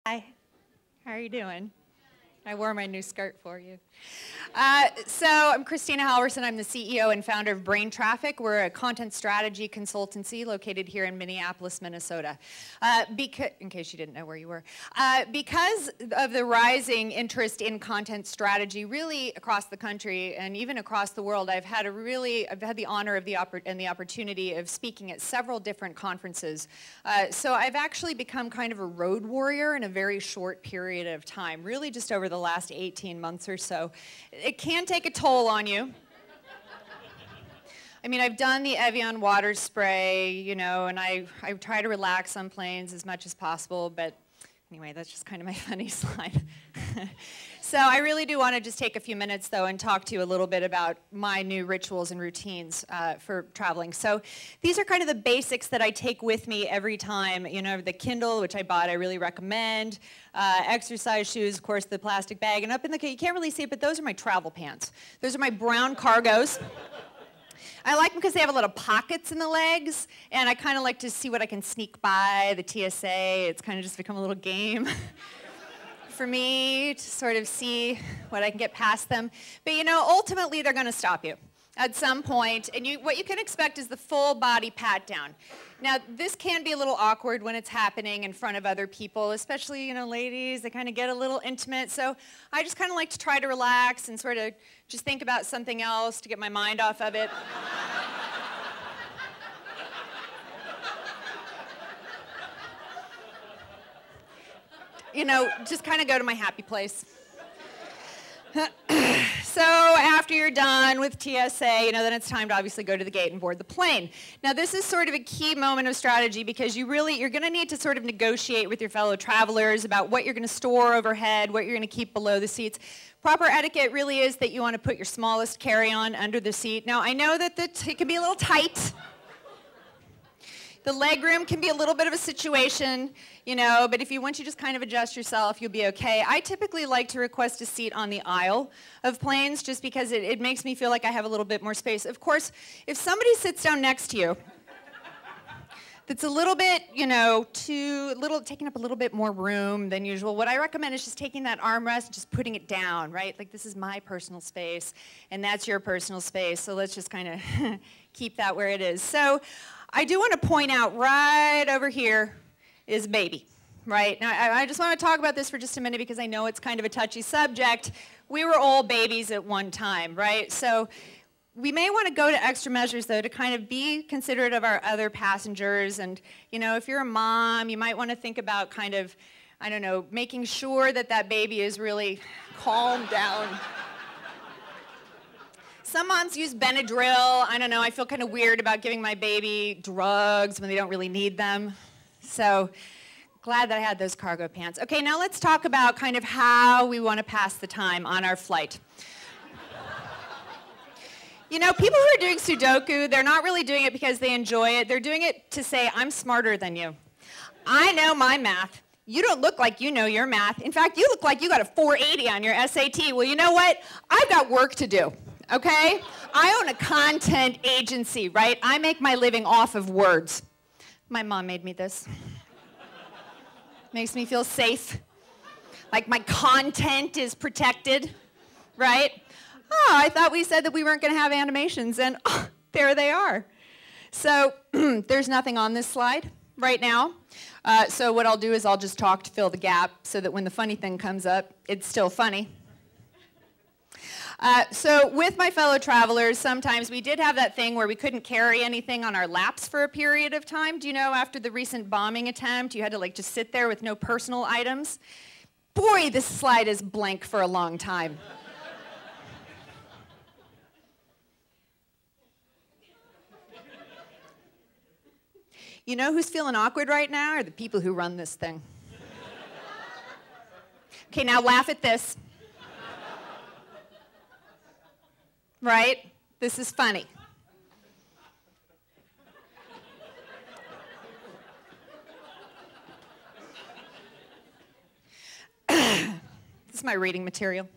Hi, how are you doing? I wore my new skirt for you. So I'm Kristina Halvorson. I'm the CEO and founder of Brain Traffic. We're a content strategy consultancy located here in Minneapolis, Minnesota. In case you didn't know where you were. Because of the rising interest in content strategy really across the country and even across the world, I've had the honor of and the opportunity of speaking at several different conferences. So I've actually become kind of a road warrior in a very short period of time, really just over the last 18 months or so. It can take a toll on you. I mean, I've done the Evian water spray, you know, and I try to relax on planes as much as possible, but anyway, that's just kind of my funny slide. So I really do want to just take a few minutes, though, and talk to you a little bit about my new rituals and routines for traveling. So these are kind of the basics that I take with me every time. You know, the Kindle, which I bought, I really recommend. Exercise shoes, of course, the plastic bag. And up in the, you can't really see it, but those are my travel pants. Those are my brown cargos. I like them because they have a lot of pockets in the legs, and I kind of like to see what I can sneak by the TSA. It's kind of just become a little game for me to sort of see what I can get past them. But you know, ultimately they're going to stop you at some point, and what you can expect is the full body pat down. Now, this can be a little awkward when it's happening in front of other people, especially, you know, ladies, they kind of get a little intimate. So I just kind of like to try to relax and sort of just think about something else to get my mind off of it. You know, just kind of go to my happy place. So after you're done with TSA, you know, then it's time to obviously go to the gate and board the plane. Now, this is sort of a key moment of strategy because you're going to need to sort of negotiate with your fellow travelers about what you're going to store overhead, what you're going to keep below the seats. Proper etiquette really is that you want to put your smallest carry-on under the seat. Now, I know that it can be a little tight. The legroom can be a little bit of a situation, you know, but once you just kind of adjust yourself, you'll be okay. I typically like to request a seat on the aisle of planes just because it makes me feel like I have a little bit more space. Of course, if somebody sits down next to you that's a little bit, you know, taking up a little bit more room than usual, what I recommend is just taking that armrest and just putting it down, right? Like, this is my personal space, and that's your personal space, so let's just kind of keep that where it is. So I do want to point out right over here is baby, right? Now, I just want to talk about this for just a minute because I know it's kind of a touchy subject. We were all babies at one time, right? So we may want to go to extra measures, though, to kind of be considerate of our other passengers. And, you know, if you're a mom, you might want to think about kind of, I don't know, making sure that that baby is really calmed down. Some moms use Benadryl. I don't know, I feel kind of weird about giving my baby drugs when they don't really need them. So glad that I had those cargo pants. Okay, now let's talk about kind of how we want to pass the time on our flight. You know, people who are doing Sudoku, they're not really doing it because they enjoy it. They're doing it to say, I'm smarter than you. I know my math. You don't look like you know your math. In fact, you look like you got a 480 on your SAT. Well, you know what? I've got work to do. Okay? I own a content agency, right? I make my living off of words. My mom made me this. Makes me feel safe. Like my content is protected, right? Oh, I thought we said that we weren't going to have animations, and oh, there they are. So there's nothing on this slide right now. So what I'll do is I'll just talk to fill the gap so that when the funny thing comes up, it's still funny. So with my fellow travelers, sometimes we did have that thing where we couldn't carry anything on our laps for a period of time. Do you know, after the recent bombing attempt, you had to like just sit there with no personal items? Boy, this slide is blank for a long time. You know who's feeling awkward right now are the people who run this thing. Okay, now laugh at this. Right? This is funny. This is my reading material.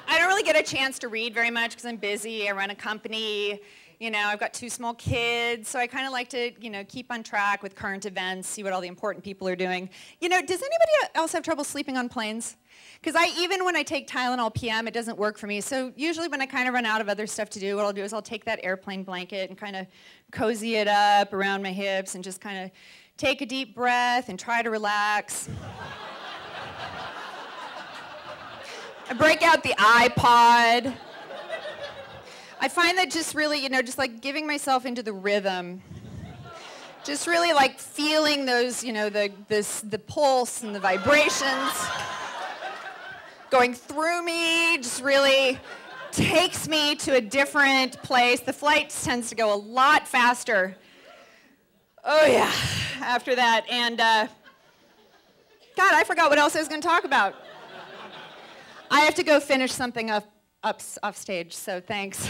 I don't really get a chance to read very much because I'm busy. I run a company. You know, I've got 2 small kids, so I kind of like to, you know, keep on track with current events, see what all the important people are doing. You know, does anybody else have trouble sleeping on planes? Because even when I take Tylenol PM, it doesn't work for me. So usually when I kind of run out of other stuff to do, what I'll do is I'll take that airplane blanket and kind of cozy it up around my hips and just kind of take a deep breath and try to relax. I break out the iPod. I find that just really, you know, just like giving myself into the rhythm, just really like feeling those, you know, the pulse and the vibrations going through me, just really takes me to a different place. The flight tends to go a lot faster. Oh yeah, after that. And God, I forgot what else I was going to talk about. I have to go finish something off stage, so thanks.